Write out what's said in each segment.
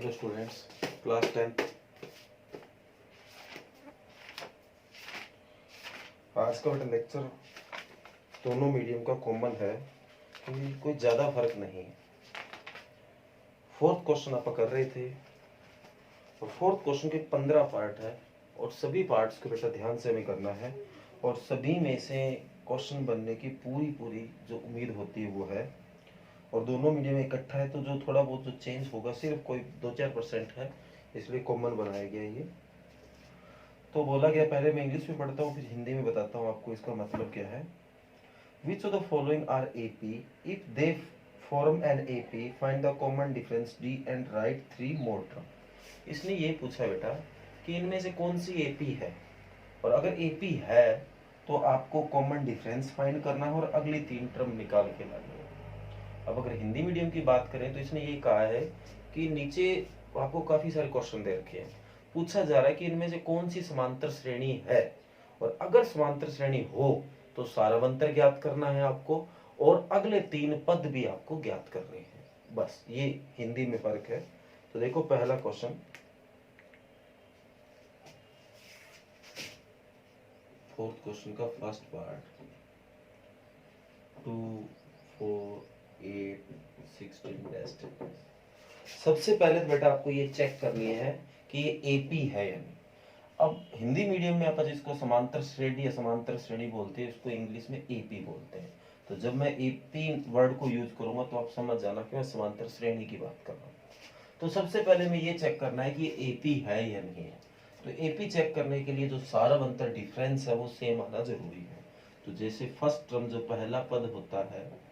Hello students, class 10। आज का बेटा लेक्चर दोनों मीडियम का कॉमन है कि कोई ज़्यादा फर्क नहीं है। फोर्थ क्वेश्चन आप कर रहे थे और फोर्थ क्वेश्चन के 15 पार्ट है और सभी पार्ट्स को बेटा ध्यान से हमें करना है और सभी में से क्वेश्चन बनने की पूरी जो उम्मीद होती है वो है। और दोनों मीडियम इकट्ठा है तो जो थोड़ा बहुत जो चेंज होगा सिर्फ कोई 2-4% है, इसलिए कॉमन बनाया गया ये। तो बोला गया, पहले मैं इंग्लिश में पढ़ता हूँ फिर हिंदी में बताता हूँ आपको इसका मतलब क्या है। Which of the following are AP? If they form an AP, find the common difference D and write 3 more term. इसने ये पूछा बेटा कि इनमें से कौन सी AP है, और अगर AP है तो आपको कॉमन डिफरेंस फाइंड करना है और अगली 3 टर्म निकाल के लानी है। अब अगर हिंदी मीडियम की बात करें तो इसने ये कहा है कि नीचे आपको काफी सारे क्वेश्चन दे रखे हैं, पूछा जा रहा है कि इनमें से कौन सी समांतर श्रेणी है, और अगर समांतर श्रेणी हो तो सारवंतर ज्ञात करना है आपको और अगले 3 पद भी आपको ज्ञात करने हैं। बस ये हिंदी में फर्क है। तो देखो पहला क्वेश्चन, फोर्थ क्वेश्चन का फर्स्ट पार्ट 2, 4, 8, 16 सबसे पहले तो बेटा आपको ये चेक करनी है कि ये एपी है या नहीं। अब हिंदी मीडियम में अपन जिसको समांतर श्रेणी या समांतर श्रेणी बोलते हैं उसको इंग्लिश में एपी बोलते हैं। तो जब मैं एपी वर्ड को यूज करूंगा तो आप समझ जाना कि मैं समांतर श्रेणी की बात कर रहा हूँ। तो सबसे पहले में ये चेक करना है कि ये एपी है या नहीं है। तो एपी चेक करने के लिए जो सारवंतर डिफरेंस है वो सेम आना जरूरी है। तो जैसे फर्स्ट टर्म जो पहला पद होता है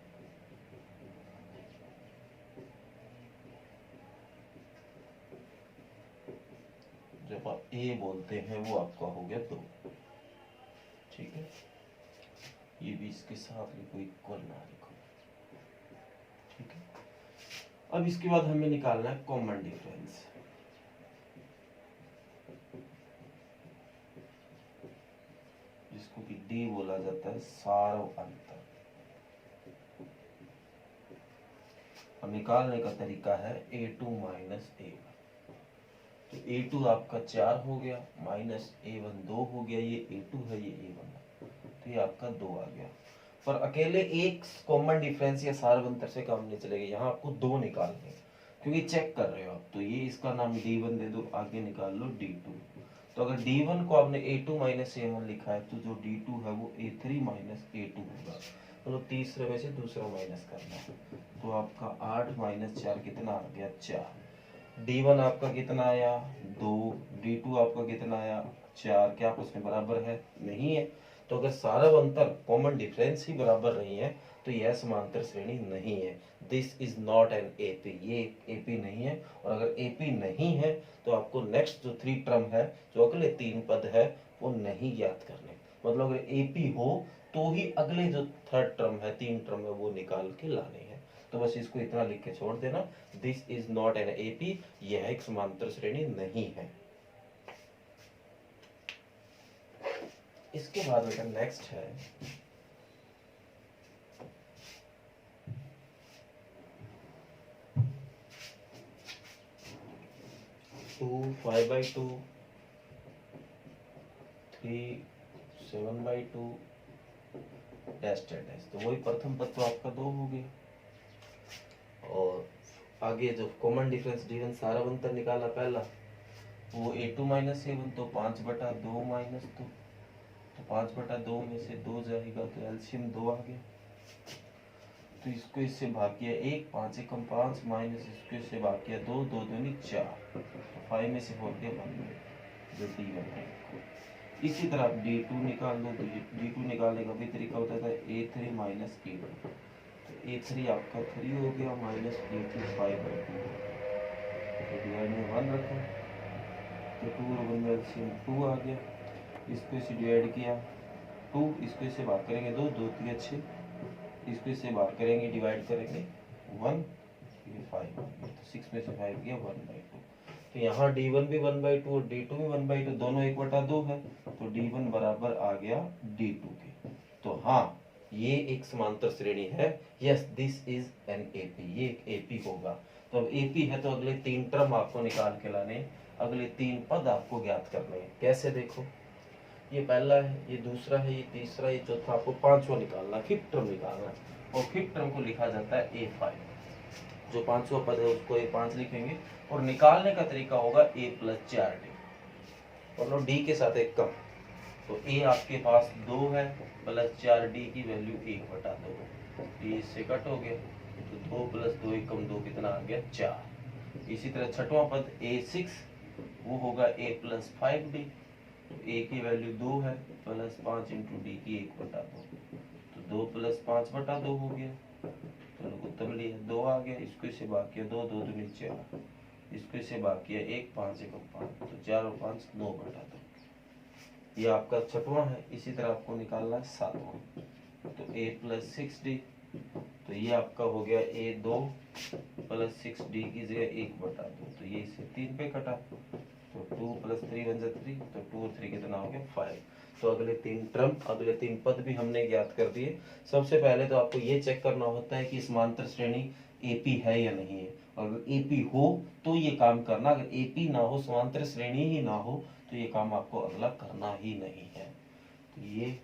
जब आप ए बोलते हैं वो आपका हो गया 2, ठीक है। ये भी इसके साथ लिखो, इक्वल ना लिखो, ठीक है। अब इसके बाद हमें निकालना है कॉमन डिफरेंस। जिसको कि डी बोला जाता है सारव अंतर। और निकालने का तरीका है a2 माइनस a1। तो a2 आपका 4 हो गया माइनस a1 2 हो गया, ये a2 है ये a1 है, तो ये आपका 2 आ गया। पर अकेले एक कॉमन डिफरेंस या सारवंतर से काम नहीं चलेगा, यहाँ आपको 2 निकालने क्योंकि चेक कर रहे हो आप। तो ये इसका नाम d1 दे दो, आगे निकाल लो d2। तो अगर d1 को आपने a2 माइनस a1 लिखा है तो जो d2 है वो a3 माइनस a2 होगा। तो तीसरे में से दूसरा माइनस करना है, तो आपका 8 माइनस 4 कितना आ गया 4। d1 आपका कितना आया 2, d2 आपका कितना आया 4। क्या आपस में बराबर है? नहीं है। तो अगर सारवंतर कॉमन डिफरेंस ही बराबर नहीं है तो यह समांतर श्रेणी नहीं है। This is not an AP, ये एपी नहीं है। और अगर एपी नहीं है तो आपको नेक्स्ट जो 3 टर्म है, जो अगले 3 पद है वो नहीं ज्ञात करने। मतलब अगर एपी हो तो ही अगले जो थर्ड टर्म है 3 टर्म है वो निकाल के लाने हैं। तो बस इसको इतना लिख के छोड़ देना, this is not an AP, यह एक समांतर श्रेणी नहीं है। इसके बाद बेटा नेक्स्ट है 2 5/2, 3 7/2 डैश डैश। तो वही प्रथम पद तो आपका 2 हो गया। और आगे जो कॉमन डिफरेंस d1 सारवंतर निकाला पहला वो a2 माइनस a1, तो 5/2 माइनस 2, तो 5/2 में से 2 जाएगा तो एलसीएम 2 आ गया। तो इसको इससे भाग किया 1, 5 एकम 5 माइनस इसको इससे भाग किया 2, 2 दूनी 4, तो 5 में से 4 गया 1 में जो d1 है। इसी तरह आप d2 निकाल लो। d2 निकालने का भी तरीका होता था a3 माइनस a2, तो a3 आपका 3 हो गया माइनस a2 5/2, तो डिवाइड में 1 रखो तो 2 और 1 में एलसीएम 2 आ गया। इसको इसे डिवाइड किया 2, इसको इसे भाग करेंगे 2, 2 3 6, इसको इससे भाग करेंगे डिवाइड करेंगे 1, ये 5 तो 6 में से 5 गया 1/2। तो यहाँ d1 भी 1/2 और d2 भी 1/2, दोनों 1/2 है, तो d1 बराबर आ गया d2 के। तो हाँ, ये एक समांतर श्रेणी है। Yes, this is an AP, ये एक एपी होगा। तो अब एपी है तो अगले 3 टर्म आपको निकाल के लाने, अगले 3 पद आपको ज्ञात करने हैं। कैसे देखो, ये पहला है, ये दूसरा है, ये तीसरा, ये चौथा, आपको 5वां निकालना, फिफ्थ टर्म निकालना। और फिफ्थ टर्म को लिखा जाता है A5। जो 5वां पद है उसको A5 लिखेंगे और निकालने का तरीका होगा A + 4D, मतलब D के साथ एक कम। तो A आपके पास 2 है प्लस 4D की वैल्यू 1/2, ये इससे कट हो गया। तो 2 + 2 = 2, कितना आ गया 4। इसी तरह छठवां पद A6, वो होगा A + 5D। तो A की वैल्यू 2 है प्लस 5 × D की 1/2, तो 2 + 5/2 हो गया। तो लघुत्तम लिया 2 आ गया, इसको इसे भाग किया 2, 2 दूनी 4, इसको इसे भाग किया 1, 5 × 5, तो 4 और 5 9/2। ये आपका छठवां है। इसी तरह आपको निकालना है सातवां। तो A + 6D, तो ये आपका हो गया A2 + 6D की जगह 1/2, तो ये इसे 3 पे कटा, तो 2 + 3 = 3, तो 2 और 3 कितना हो गया 5। तो अगले 3 टर्म, अगले 3 पद भी हमने ज्ञात कर दिए। सबसे पहले तो आपको ये चेक करना होता है कि समांतर श्रेणी एपी है या नहीं है। अगर एपी हो तो ये काम करना, अगर एपी ना हो, समांतर श्रेणी ही ना हो, तो ये काम आपको अगला करना ही नहीं है। तो ये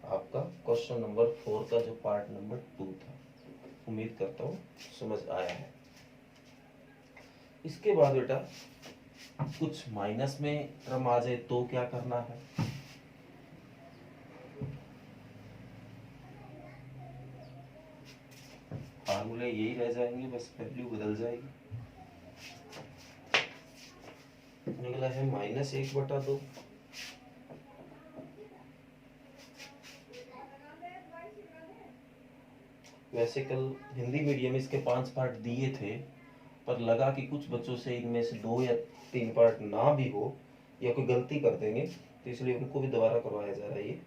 आपका क्वेश्चन नंबर 4 का जो पार्ट नंबर 2 था। उम्मीद करता हूँ समझ आया है। इसके बाद बेटा कुछ माइनस में टर्म आ जाए तो क्या करना है। फार्मूले यही रह जाएंगे, बस वैल्यू बदल जाएगी। निकला है -1/2। वैसे कल हिंदी मीडियम में इसके 5 पार्ट दिए थे, पर लगा कि कुछ बच्चों से इनमें से 2 या 3 पार्ट ना भी हो या कोई गलती कर देंगे, तो इसलिए उनको भी दोबारा करवाया जा रहा है ये।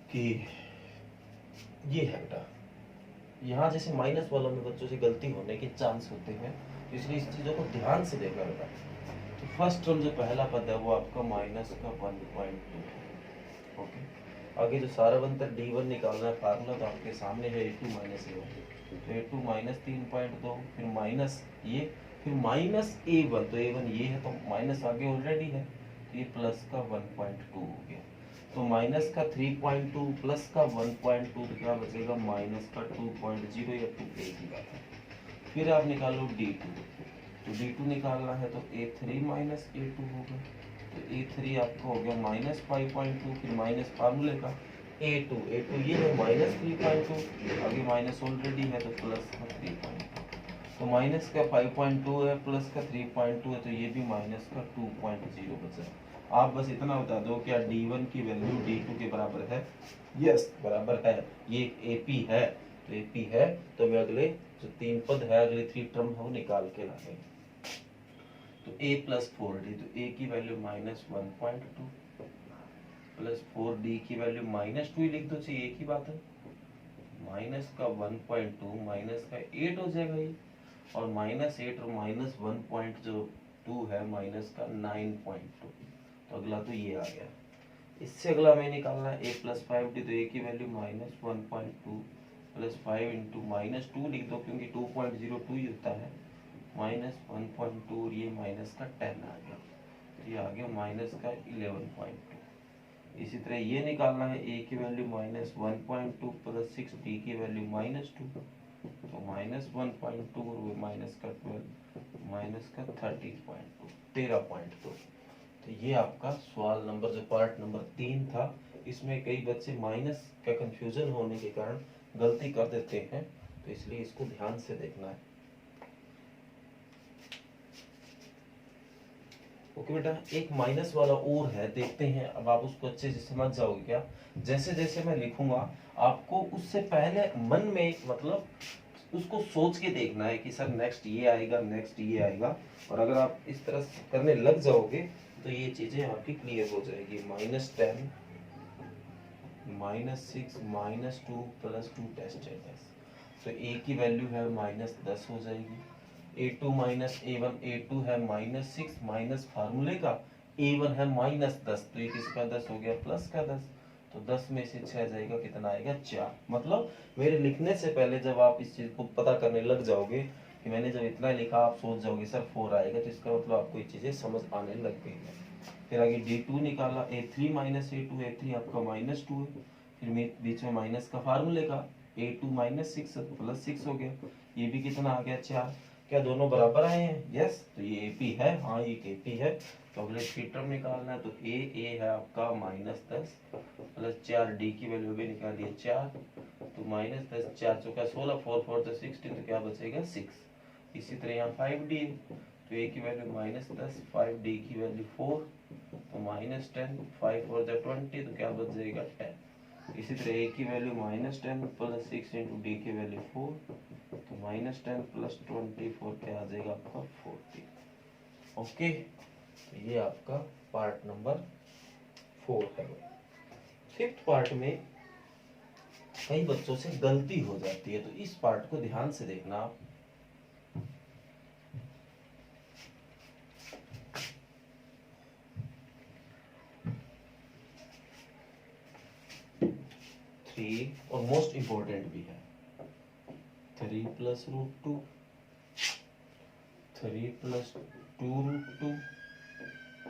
कि ये है बेटा, यहाँ जैसे माइनस वालों में बच्चों से गलती होने के चांस होते हैं, तो इसलिए इस चीज़ों को ध्यान से देखना बेटा। तो फर्स्ट टर्म जो पहला पद है वो आपका -1.2। ओके, आगे जो सारा बनता D1 निकालना है फार्मूला, तो आपके सामने है A2 - A1। तो A2 - 3.2, फिर माइनस ये, फिर -A1, तो A1 ये है तो माइनस आगे ऑलरेडी है, तो ये प्लस का 1.2 हो गया। तो माइनस का 3.2 प्लस का 1.2, तो क्या बचेगा माइनस का 2.0 या 2 एक ही बात है। फिर आप निकालो D2, तो D2 निकालना है तो A3 - A2 होगा। तो A3 आपका हो गया -5.2, फिर माइनस फार्मूले का A2 ये है -3.2, आगे माइनस ऑलरेडी है तो प्लस का 3.2। तो माइनस का 5.2 है, प्लस का 3.2 है, तो ये भी माइनस का 2.0 बचा। आप बस इतना बता दो क्या D1 की वैल्यू D2 के बराबर है। यस, बराबर है। ये AP है, तो AP है तो मैं अगले जो 3 पद है, अगले 3 टर्म है वो निकाल के लाएंगे। तो A + 4D, तो A की वैल्यू -1.2 प्लस 4D की वैल्यू -2 ही लिख दो, चाहिए एक ही बात है। माइनस का 1.2 माइनस का 8 हो जाएगा ये, और -8 और -1.2 है माइनस का 9.2, तो अगला तो ये आ गया। इससे अगला मैं निकालना है A + 5D, तो A की वैल्यू -1.2 प्लस 5 × -2 लिख दो, क्योंकि 2.02 ही होता है, -1.2, और ये माइनस का 10 आ गया, तो ये आ गया माइनस का 11.2। इसी तरह ये निकालना है, A की वैल्यू -1.2 प्लस 6D की वैल्यू -2, तो -1.2 और वो माइनस का 12, माइनस का 13.2। तो ये आपका सवाल नंबर जो पार्ट नंबर 3 था, इसमें कई बच्चे माइनस का कंफ्यूजन होने के कारण गलती कर देते हैं, तो इसलिए इसको ध्यान से देखना है। ओके बेटा, एक माइनस वाला और है, देखते हैं अब आप उसको अच्छे से समझ जाओगे क्या। जैसे जैसे मैं लिखूंगा आपको उससे पहले मन में मतलब उसको सोच के देखना है कि सर नेक्स्ट ये आएगा, नेक्स्ट ये आएगा, और अगर आप इस तरह करने लग जाओगे तो ये चीजें आपकी क्लियर हो जाएगी। -10 -6 -2 + 2 टेस्ट है। तो A की वैल्यू है -10 हो जाएगी, a2 माइनस a1, a2 है -6 माइनस फार्मूले का a1 है -10, तो ये किसका 10 हो गया प्लस का 10, तो 10 में से 6 जाएगा कितना आएगा 4। मतलब मेरे लिखने से पहले जब आप इस चीज को पता करने लग जाओगे कि मैंने जब इतना लिखा आप सोच जाओगे सर 4 आएगा, तो इसका मतलब आपको ये चीजें समझ आने लग गई है। फिर आगे d2 निकाला, a3 माइनस a2, a3 आपका -2 है, फिर बीच में माइनस का फार्मूले का a2 -6 प्लस 6 हो गया, ये भी कितना आ गया 4। क्या दोनों बराबर आए हैं? यस, तो ये AP है, हाँ ये AP है। तो अगले की टर्म निकालना है, तो a है आपका -10 प्लस 4, d की वैल्यू भी निकालिए 4, तो -10 4 चौका 16, 4 4 तो 16, तो क्या बचेगा 6। इसी तरह यहाँ 5d है, तो a की वैल्यू -10, 5d की वैल्यू 4, तो -10, 5 4 20, तो क्या बच जाएगा 10। इसी तरह a की वैल्यू -10 प्लस 6 इंटू डी की वैल्यू 4, तो -10 प्लस 24 क्या आ जाएगा आपका 40। ओके, तो ये आपका पार्ट नंबर 4 है। फिफ्थ पार्ट में कई बच्चों से गलती हो जाती है, तो इस पार्ट को ध्यान से देखना आप। और मोस्ट इंपॉर्टेंट भी है, 3 प्लस √2, 3 प्लस 2√2,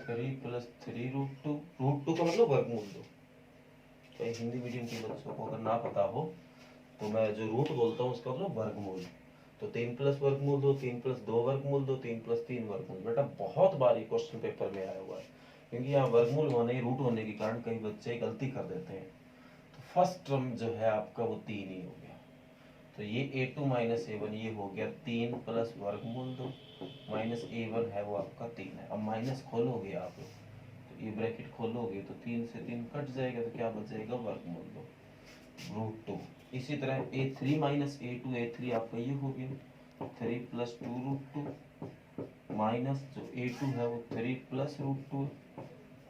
3 प्लस 3√2, √2 का मतलब वर्गमूल दो। तो हिंदी मीडियम के बच्चों को अगर ना पता हो तो मैं जो रूट बोलता हूँ उसका मतलब वर्गमूल। तो 3 प्लस वर्गमूल दो, 3 प्लस 2 वर्गमूल दो, 3 प्लस 3 वर्गमूल। बेटा बहुत बार ये क्वेश्चन पेपर में आया हुआ है, क्योंकि यहाँ वर्गमूल होने रूट होने के कारण कई बच्चे गलती कर देते हैं। तो फर्स्ट टर्म जो है आपका वो 3 ही हो गया, तो ये a2 माइनस a1 ये हो गया 3 प्लस वर्गमूल 2 माइनस a1 है वो आपका 3 है। अब माइनस खोलोगे आप, तो ये ब्रैकेट खोलोगे तो 3 से 3 कट जाएगा, तो क्या बच जाएगा वर्गमूल 2 √2। इसी तरह a3 माइनस a2, a3 आपका ये हो गया 3 प्लस 2√2 माइनस जो a2 है वो 3 प्लस √2।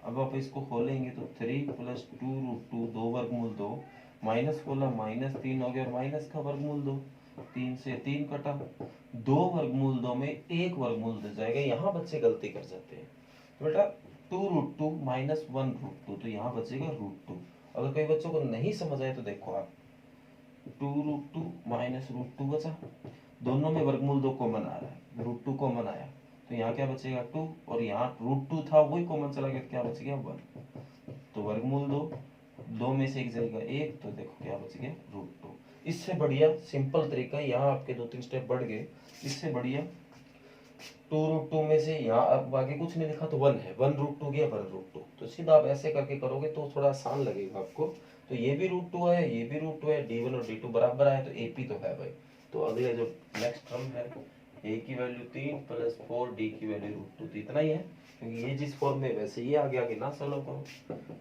अब आप इसको खोलेंगे तो 3 प्लस 2√2 2 वर्गमूल 2 माइनस खोला -3 हो गया, और माइनस का वर्गमूल 2, 3 से 3 कटा, 2 वर्गमूल 2 में 1 वर्गमूल दे जाएगा। यहाँ बच्चे गलती कर जाते हैं, तो बेटा 2√2 माइनस 1√2, तो यहाँ बचेगा √2। अगर कई बच्चों को नहीं समझ आए तो देखो आप, 2√2 माइनस √2 बचा, दोनों में वर्गमूल 2 कॉमन आ रहा है, √2 कॉमन आया, तो यहाँ क्या बचेगा 2, और यहाँ √2 था वही कॉमन चला गया, तो क्या बच गया 1। तो वर्गमूल 2 में से एक जाएगा 1, तो देखो क्या बच गया √2। इससे बढ़िया सिंपल तरीका, यहाँ आपके 2-3 स्टेप बढ़ गए, इससे बढ़िया 2√2 में से यहाँ अब आगे कुछ नहीं लिखा तो 1 है, 1√2 गया 1√2, तो सीधा आप ऐसे करके करोगे तो थोड़ा आसान लगेगा आपको। तो ये भी √2 है, ये भी √2 है, d1 और d2 बराबर आए, तो AP तो है भाई। तो अगले जो नेक्स्ट टर्म है, a की वैल्यू 3 प्लस 4, d की वैल्यू √2, तो इतना ही है, क्योंकि ये जिस फॉर्म में वैसे ये आगे आगे ना सॉल्व करो।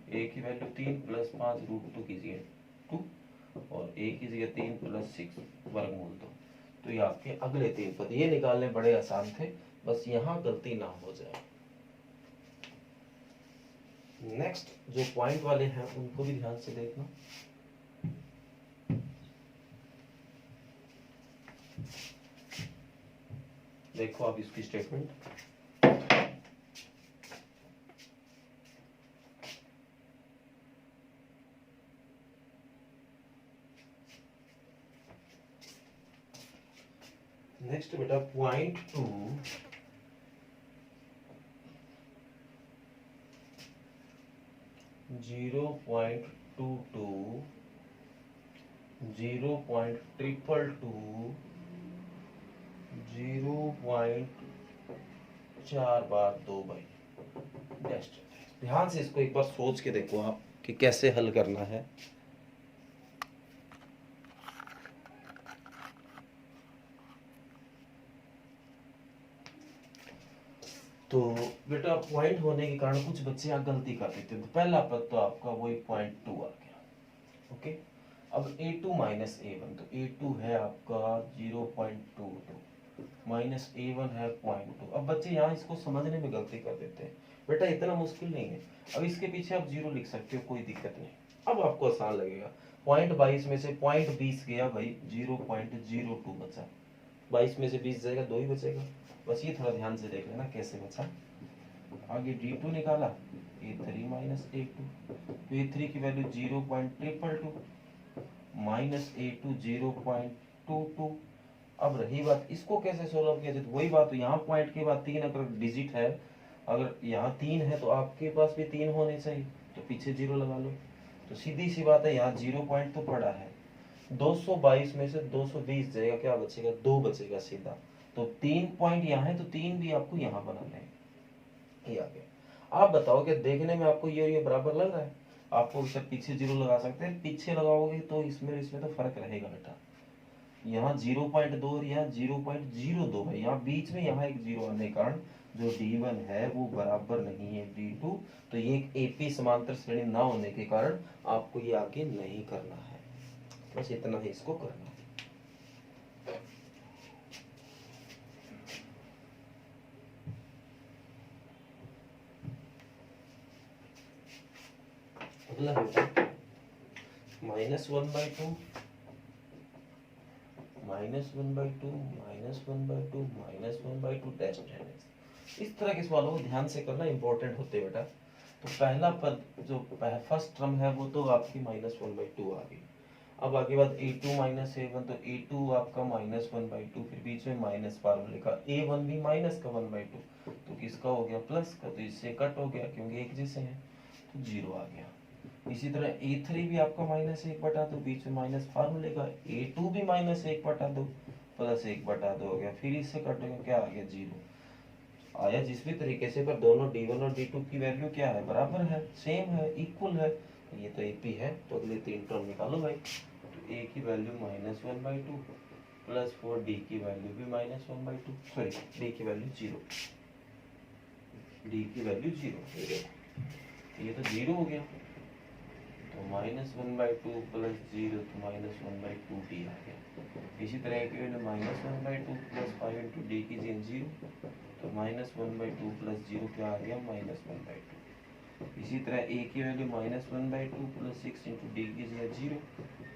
a की वैल्यू 3 प्लस 5 √2 कीजिए 2, और a कीजिए 3 प्लस 6 वर्गमूल 2। तो ये आपके अगले 3 पद, ये निकालने बड़े आसान थे, बस यहाँ गलती ना हो जाए। नेक्स्ट जो पॉइंट वाले हैं उनको भी ध्यान से देखना। देखो आप इसकी स्टेटमेंट, नेक्स्ट बेटा पॉइंट 2, 0.22, 0.222, 0.4 बार 2 बाई डेस्ट। ध्यान से इसको एक बार सोच के देखो आप कि कैसे हल करना है। तो बेटा पॉइंट होने के कारण कुछ बच्चे यहाँ गलती कर देते हैं। तो पहला पद तो आपका वही 0.2 आ गया। ओके, अब a2 माइनस a1, तो a2 है आपका 0.22 माइनस a1 है 0.2। अब बच्चे यहाँ इसको समझने में गलती कर देते हैं। बेटा इतना मुश्किल नहीं है, अब इसके पीछे आप 0 लिख सकते हो, कोई दिक्कत नहीं। अब आपको आसान लगेगा, 0.22 में से 0.20 गया भाई, 0.02 बचा, 22 में से 20 जाएगा, 2 ही बचेगा। बस ये थोड़ा ध्यान से देख लेना कैसे बचा। आगे D2 निकाला, A3 माइनस A2, तो A3 की वैल्यू 0.222 माइनस A2 0.22। अब रही बात इसको कैसे सोल्व किया जाए, तो वही बात, तो यहाँ पॉइंट के बाद 3 अगर डिजिट है, अगर यहाँ 3 है तो आपके पास भी 3 होने चाहिए, तो पीछे 0 लगा लो। तो सीधी सी बात है, यहाँ 0 पॉइंट तो पड़ा है, 222 में से 220 जाएगा, क्या बचेगा, 2 बचेगा सीधा। तो 3 पॉइंट यहाँ है, तो 3 भी आपको यहाँ बनाना है। ये आ गया। आप बताओ कि देखने में आपको ये बराबर लग रहा है? आपको इसे पीछे 0 लगा सकते हैं, पीछे लगाओगे तो इसमें तो फर्क रहेगा बेटा। यहाँ 0.2 और यहाँ 0.02 है, यहाँ बीच में यहाँ एक 0 आने के कारण जो D1 है वो बराबर नहीं है D2, तो ये एक AP समांतर श्रेणी ना होने के कारण आपको ये आगे नहीं करना है। बस इतना ही इसको करना है। अगला बेटा -1/2 -1/2 -1/2 -1/2 डैश डैश। इस तरह के सवालों को ध्यान से करना इंपॉर्टेंट होते हैं बेटा। तो पहला पद जो फर्स्ट टर्म है वो तो आपकी -1/2 आ गई। अब आगे बात A2 माइनस A1, तो A2 आपका -1/2, फिर बीच में माइनस फार्मूले का, A1 भी माइनस का 1/2, तो किसका हो गया, प्लस का, तो इससे कट हो गया क्योंकि एक जैसे हैं, तो 0 आ गया। इसी तरह A3 भी आपका -1/2, तो बीच में माइनस फार्मूले का, A2 भी -1/2 प्लस 1/2 हो गया, फिर इससे कट हो गया, क्या आ गया, 0 आया। जिस भी तरीके से, पर दोनों D1 और D2 की वैल्यू क्या है, बराबर है, सेम है, इक्वल है, ये तो AP है। तो अगले 3 टर्म निकालो भाई। तो A की वैल्यू -1/2 प्लस 4, D की वैल्यू भी -1/2, सॉरी D की वैल्यू 0, D की वैल्यू 0, ये तो 0 हो गया, तो -1/2 प्लस 0, तो -1/2D आ गया। इसी तरह की -1/2 प्लस 5 इंटू D की 0, तो -1/2 प्लस 0 क्या आ गया, -1/2। इसी तरह A की वैल्यू -1/2 प्लस 6 इंटू D की 0,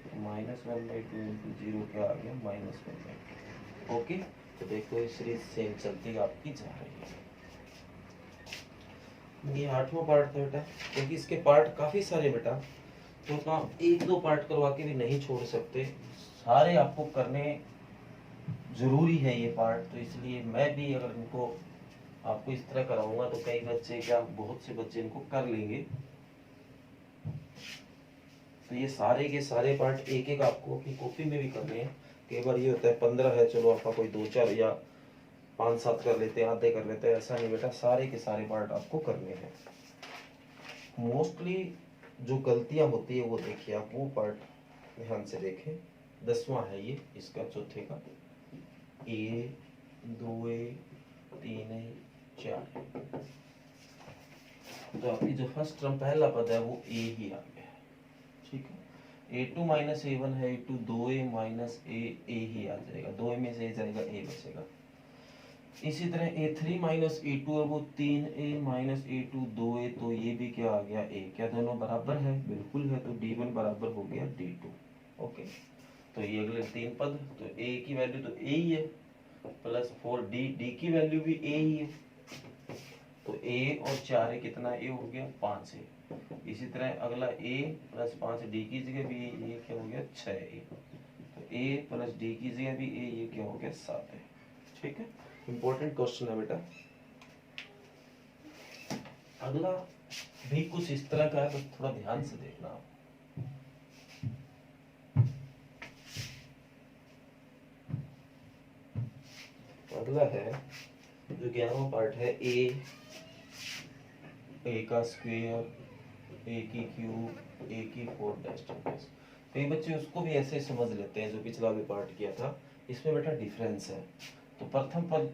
तो -1/2 इंटू 0 क्या आ गया, -1/2। ओके, तो देखो ये सीरीज सेम चलती आपकी जा रही है। ये 8वां पार्ट था बेटा, क्योंकि इसके पार्ट काफी सारे बेटा, तो ना 1-2 पार्ट करवा के भी नहीं छोड़ सकते, सारे आपको करने जरूरी है ये पार्ट। तो इसलिए मैं भी अगर इनको आपको इस तरह कराऊंगा तो कई बच्चे क्या, बहुत से बच्चे इनको कर लेंगे। तो ये सारे के सारे पार्ट एक एक आपको अपनी कॉपी में भी करने हैं। कई बार ये होता है 15 है, चलो आपका कोई 2-4 या 5-7 कर लेते हैं, आधे कर लेते हैं, ऐसा नहीं बेटा, सारे के सारे पार्ट आपको करने हैं। मोस्टली जो गलतियां होती है वो देखिए आप, वो पार्ट ध्यान से देखें। 10वां है ये इसका, चौथे का, A 2A 3A 4। तो आपकी जो फर्स्ट टर्म पहला पद है वो A ही आ गया, ठीक है। A2 माइनस A1 है, A2 2A माइनस A ही आ जाएगा, 2A में से जाएगा A बचेगा। इसी तरह A3 माइनस A2 है वो 3A माइनस A2 2A, तो ये भी क्या आ गया, A। क्या दोनों बराबर है, बिल्कुल है, तो D1 बराबर हो गया D2। ओके, तो ये अगले 3 पद, तो A की वैल्यू तो A ही है, प्लस 4D, D की वैल्यू भी A ही है, तो A और 4 है कितना, A हो गया 5 है। इसी तरह अगला A प्लस 5 D की जगह भी A क्या हो गया 6A, तो A प्लस D की जगह भी A, ये क्या हो गया 7 है, ठीक है। इंपॉर्टेंट क्वेश्चन है बेटा। अगला भी कुछ इस तरह का है, बस थोड़ा ध्यान से देखना आप। अगला है जो 11वां पार्ट है, A का स्क्वायर, A की क्यूब, A की 4 डैश डैश। कई बच्चे उसको भी ऐसे समझ लेते हैं जो पिछला भी पार्ट किया था, इसमें बेटा डिफरेंस है। तो प्रथम पद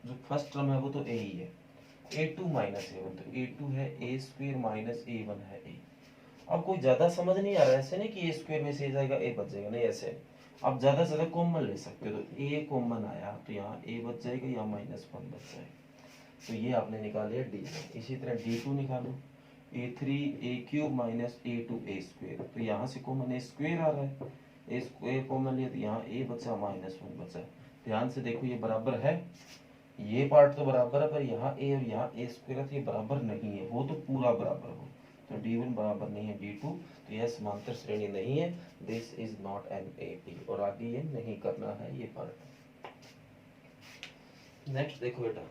जो फर्स्ट टर्म है वो तो A ही है, A2 माइनस A1, तो A2 है A स्क्वायर माइनस A1 है A। अब कोई ज्यादा समझ नहीं आ रहा है, ऐसे नहीं कि A स्क्वायर में से जाएगा A बच जाएगा, नहीं ऐसे। आप ज्यादा से ज्यादा कॉमन ले सकते हो, तो A कॉमन आया तो यहाँ A बच जाएगा, यहाँ -1 बच जाएगा, तो ये आपने निकाल लिया D1। इसी तरह D2 निकालो, A3 A cube minus A2 A square, तो यहाँ से कॉमन A स्क्वायर आ रहा है, A स्क्वायर कॉमन लिया तो यहाँ A बचा, -1 बचा, ध्यान से देखो, ये बराबर है, ये पार्ट तो बराबर है, पर यहाँ ए और यहाँ ए स्क्वायर है तो ये बराबर नहीं है, वो तो पूरा बराबर हो, तो D1 बराबर नहीं है D2, तो यह समांतर श्रेणी नहीं है, this is not an AP, और आगे ये नहीं करना है ये पार्ट। नेक्स्ट देखो बेटा,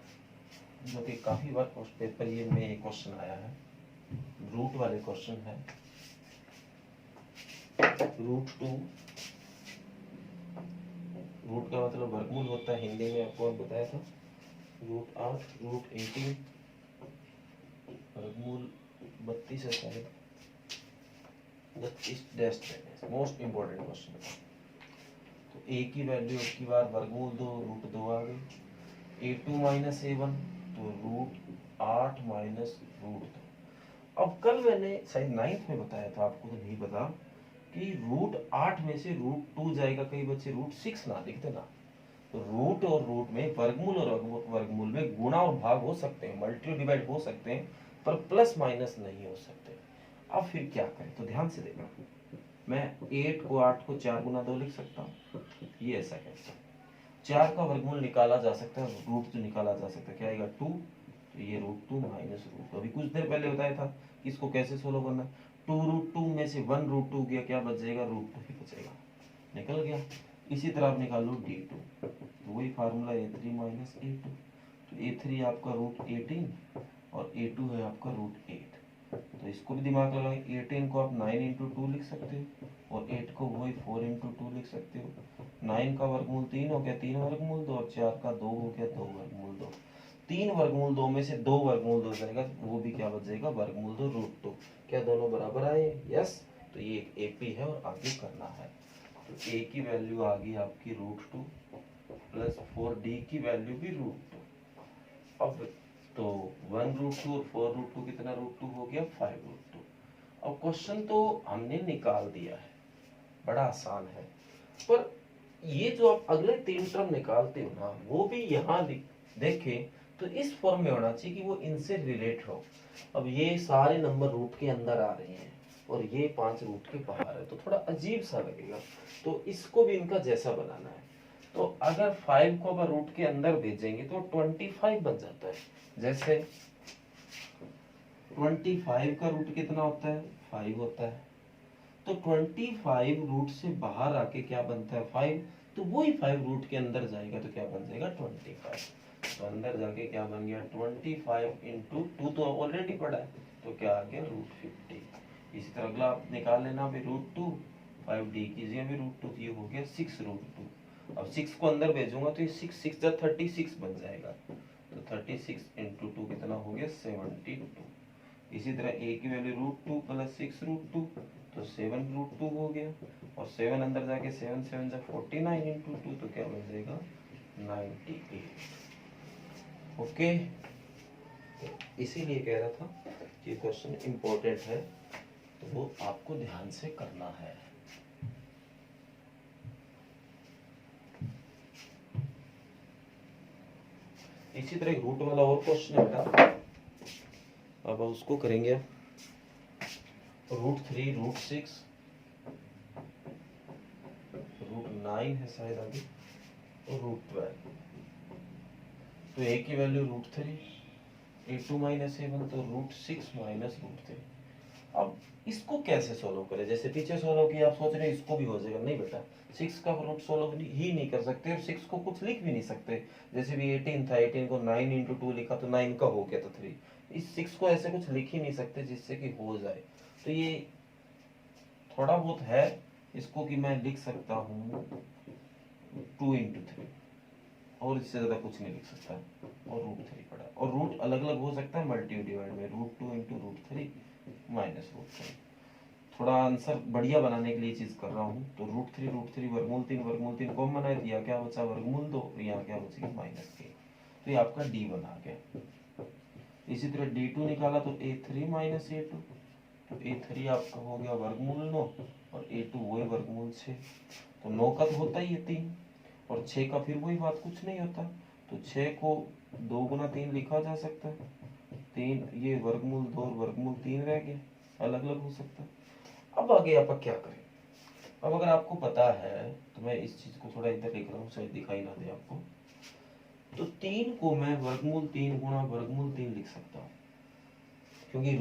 जो कि काफी बार पेपर ये में एक क्वेश्चन आया है, रूट वाले क्वेश्चन है, √2, रूट का मतलब वर्गमूल होता है, हिंदी में आपको बताया था, √8, √18, वर्गमूल 32 है शायद, 32 मोस्ट इंपॉर्टेंट क्वेश्चन। तो a की वैल्यू अब की बार वर्गमूल 2, √2 आ गई, a2 माइनस a1, तो √8 माइनस √2। अब कल मैंने शायद 9th में बताया था, आपको तो नहीं पता, कि √8 में से √2 जाएगा, कई बच्चे √6 ना लिखते ना, तो रूट और रूट में वर्गमूल और वर्गमूल में गुणा और भाग हो सकते हैं, मल्टी डिवाइड हो सकते हैं, पर प्लस माइनस नहीं हो सकते। अब फिर क्या करें, तो ध्यान से देखना, मैं 8 को 8 को 4 गुना 2 लिख सकता हूँ, ये ऐसा कैसे, 4 का वर्गमूल निकाला जा सकता है, रूट तो निकाला जा सकता है, क्या आएगा 2, तो ये √2 माइनस √2, अभी कुछ देर पहले बताया था कि इसको कैसे सोल्व करना, 2√2 में से 1 √2 गया, क्या बच जाएगा, √2 ही बचेगा, निकल गया। इसी तरह आप निकाल लो D2, तो वही फार्मूला A3 माइनस A2, तो A3 आपका √18 और A2 है आपका √8, तो इसको भी दिमाग लगाएं, 18 को आप 9 इंटू 2 लिख सकते हो, और 8 को वही 4 इंटू 2 लिख सकते हो, 9 का वर्गमूल 3 हो गया, 3 वर्गमूल 2, और 4 का 2 हो गया, 2 वर्गमूल 2, 3 वर्गमूल 2 में से 2 वर्गमूल 2 जाएगा, वो भी क्या बच जाएगा, वर्गमूल 2 √2, क्या दोनों बराबर आए, यस, तो ये एक AP है और आगे करना है। तो a की वैल्यू आ गई आपकी √2 प्लस 4D की वैल्यू भी √2, अब तो 1 √2 और 4 √2 कितना √2 हो गया, 5 √2। अब क्वेश्चन तो हमने निकाल दिया है, बड़ा आसान है, पर ये जो आप अगले 3 टर्म निकालते हो ना, वो भी यहाँ देखें तो इस फॉर्म में होना चाहिए कि वो इनसे रिलेट हो। अब ये सारे नंबर रूट के अंदर आ रहे हैं और ये 5 रूट के बाहर है, तो थोड़ा अजीब सा लगेगा, तो इसको भी इनका जैसा बनाना है। तो अगर 5 को अगर रूट के अंदर भेजेंगे तो 25 बन जाता है, जैसे 25 का रूट कितना होता है, 5 होता है, तो 25 रूट से बाहर आके क्या बनता है, 5, तो वही 5 रूट के अंदर जाएगा तो क्या बन जाएगा, 25, तो अंदर जाके क्या बन गया, 25 इंटू 2 तो ऑलरेडी पड़ा है, तो क्या आ गया, √50। इसी तरह अगला आप निकाल लेना भी √2, 5D कीजिए भी √2, ये हो गया 6 √2। अब 6 को अंदर भेजूंगा तो ये 6 6 जा 36 बन जाएगा, तो 36 इंटू 2 कितना हो गया, 72। इसी तरह a की वैल्यू √2 प्लस 6 √2, तो 7 √2 हो गया, और 7 अंदर जाके 7 7 जा 49 इंटू 2, तो क्या बन जाएगा, 98। ओके, इसीलिए कह रहा था कि क्वेश्चन इंपॉर्टेंट है, तो वो आपको ध्यान से करना है। इसी तरह रूट वाला और क्वेश्चन है बेटा, अब उसको करेंगे, √3 √6 √9 है शायद आगे, और √12, तो a की वैल्यू √3, a2 माइनस a1, तो √6 माइनस √3। अब इसको कैसे सोल्व करें, जैसे पीछे सोल्व किया, आप सोच रहे इसको भी हो जाएगा, नहीं बेटा, 6 का रूट सोल्व ही नहीं कर सकते, और 6 को कुछ लिख भी नहीं सकते, जैसे भी 18 था, 18 को 9 इंटू 2 लिखा तो 9 का हो गया तो 3, इस 6 को ऐसे कुछ लिख ही नहीं सकते जिससे कि हो जाए, तो ये थोड़ा बहुत है इसको कि मैं लिख सकता हूँ 2 इंटू 3, और इससे ज्यादा कुछ नहीं लिख सकता, और √3 पड़ा, और रूट अलग अलग हो सकता है मल्टी डिवाइड में, √2 इंटू √3 माइनस √3, थोड़ा आंसर बढ़िया बनाने के लिए चीज कर रहा हूँ, तो √3 वर्गमूल 3 कॉमन है, दिया क्या बचा, वर्गमूल 2, यहाँ क्या बचेगा, -3, तो ये आपका D1 आ गया। इसी तरह D2 निकाला तो A3 माइनस A2, तो A3 आपका हो गया वर्गमूल 9, और A2 वही वर्गमूल 6, तो 9 का तो होता ही है 3, और 6 का फिर वही बात, कुछ नहीं होता, तो 6 को 2 गुना 3 लिखा जा सकता है, 3 ये वर्गमूल 2 और वर्गमूल 3 रह गया, अलग अलग हो सकता है। अब आगे आप क्या करें, अब अगर आपको पता है तो मैं इस चीज को थोड़ा इधर लिख रहा हूँ, शायद दिखाई ना दे आपको। तो 3 को मैं वर्गमूल 3 गुणा वर्गमूल 3 लिख सकता हूँ, क्योंकि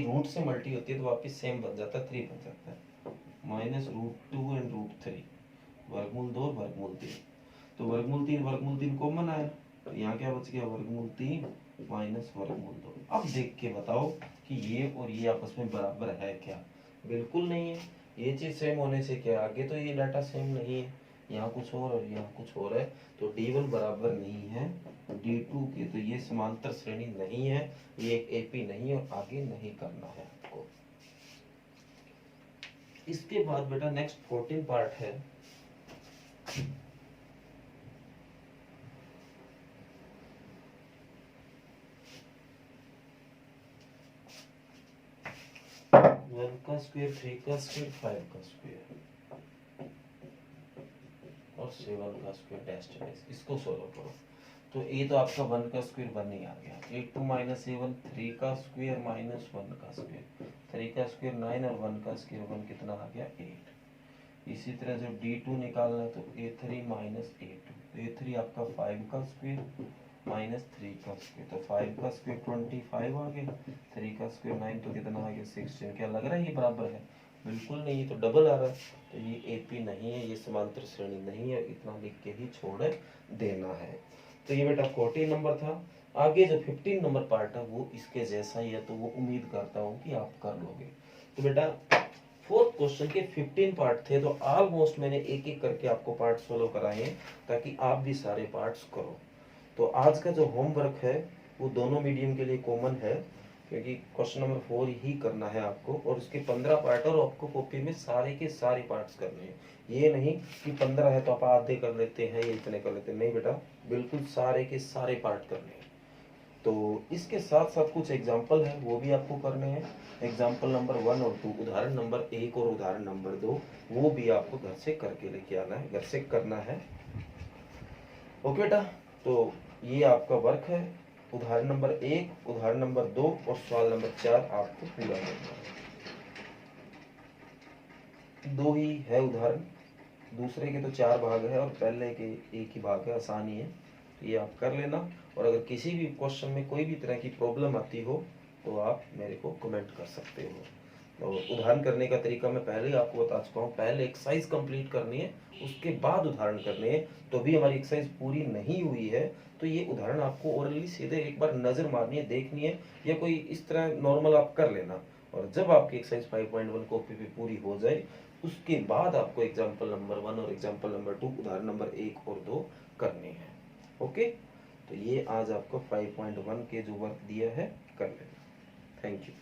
रूट से मल्टी होती है तो वापिस सेम बन जाता है, 3 बन जाता है, -√2 एंड √3, वर्गमूल 2 वर्गमूल 3। तो वर्गमूल 3 कॉमन आया, तो यहाँ क्या बच गया, वर्गमूल 3 माइनस वर्गमूल 2। अब देख के बताओ कि ये और ये आपस में बराबर है क्या? बिल्कुल नहीं है। ये चीज सेम होने से क्या, आगे तो ये डाटा सेम नहीं है, यहाँ कुछ और यहाँ कुछ और है, तो D1 बराबर नहीं है D2 के, तो ये समांतर श्रेणी नहीं है, ये एक AP नहीं है और आगे नहीं करना है आपको। इसके बाद बेटा नेक्स्ट 14 पार्ट है। वन का स्क्वायर, 3 का स्क्वायर, 5 का स्क्वायर और 7 का स्क्वायर डैश डैश, इसको सोल्व करो। तो ये तो आपका 1 का स्क्वायर 1 ही आ गया, 8 2 माइनस 7, 3 का स्क्वायर माइनस 1 का स्क्वायर, 3 का स्क्वायर 9 और 1 का स्क्वायर 1 कितना आ गया 8। इसी तरह जब D2 निकालना है तो A3 माइनस A2, तो A3 आपका 5 का स्क्वायर माइनस 3 का स्क्वायर, तो 5 का स्क्वायर 25 आ गया, 3 का स्क्वायर 9, तो कितना आ गया 16। क्या लग रहा है ये बराबर है? बिल्कुल नहीं, तो डबल आ रहा है, तो ये AP नहीं है, ये समांतर श्रेणी नहीं है, इतना लिख के ही छोड़ देना है। तो ये बेटा 14 नंबर था। आगे जो 15 नंबर पार्ट है वो इसके जैसा ही है, तो वो उम्मीद करता हूँ कि आप कर लोगे। तो बेटा फोर्थ क्वेश्चन के 15 पार्ट थे, तो ऑलमोस्ट मैंने एक एक करके आपको पार्ट सोल्व कराए हैं ताकि आप भी सारे पार्ट्स करो। तो आज का जो होमवर्क है वो दोनों मीडियम के लिए कॉमन है, क्योंकि क्वेश्चन नंबर 4 ही करना है आपको, और उसके 15 पार्ट और आपको कॉपी में सारे के सारे पार्ट्स करने हैं। ये नहीं कि 15 है तो आप आधे कर लेते हैं या इतने कर लेते हैं, नहीं बेटा, बिल्कुल सारे के सारे पार्ट करने हैं। तो इसके साथ साथ कुछ एग्जाम्पल है वो भी आपको करने हैं। एग्जाम्पल नंबर 1 और 2, उदाहरण नंबर 1 और उदाहरण नंबर 2, वो भी आपको घर से करके लेके आना है, घर से करना है। ओके बेटा, तो ये आपका वर्क है, उदाहरण नंबर 1, उदाहरण नंबर 2 और सवाल नंबर 4 आपको पूरा करना है। 2 ही है उदाहरण, दूसरे के तो 4 भाग है और पहले के 1 ही भाग है, आसानी है, तो ये आप कर लेना। और अगर किसी भी क्वेश्चन में कोई भी तरह की प्रॉब्लम आती हो तो आप मेरे को कमेंट कर सकते हो। तो उदाहरण करने का तरीका मैं पहले ही आपको बता चुका हूँ, पहले एक्सरसाइज कंप्लीट करनी है, उसके बाद उदाहरण करने हैं। तो भी हमारी एक्सरसाइज पूरी नहीं हुई है तो ये उदाहरण आपको ओरली सीधे एक बार नजर मारनी है, देखनी है, या कोई इस तरह नॉर्मल आप कर लेना। और जब आपकी एक्सरसाइज 5.1 कॉपी पे पूरी हो जाए उसके बाद आपको एग्जाम्पल नंबर 1 और एग्जाम्पल नंबर 2, उदाहरण नंबर 1 और 2 करने हैं। ओके, तो ये आज आपको 5.1 के जो वर्क दिया है कर लेना। Thank you.